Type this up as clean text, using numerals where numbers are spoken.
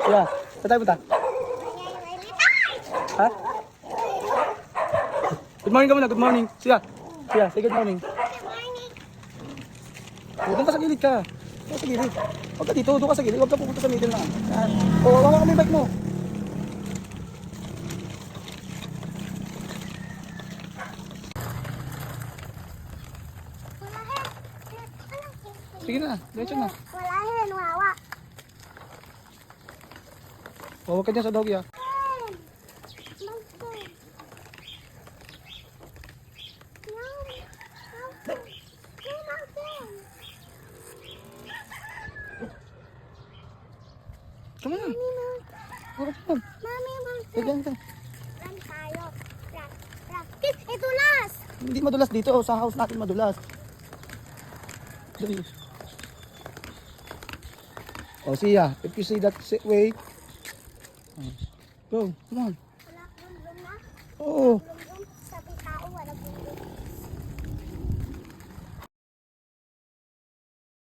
Siya, saan tayo punta? Ha? Good morning ka muna, good morning. Siya, say good morning. Doon ka sa gilid ka. Doon ka sa gilid. Huwag ka dito, doon ka sa gilid. Huwag ka pupunta sa middle na. Yan. O, hawa ka may bike mo. Sige na, diretso na. Walahin, wawa. Huwag ka dyan sa doggy ah. Come on. Huwag ka dyan. Mami, monster. Bigyan ka. Run tayo. Practice. Ito nas. Hindi madulas dito. Sa house natin madulas. Dali. Oh, siya. If you see that way. Go. Come on. Wala kang luma. Oo. Luma.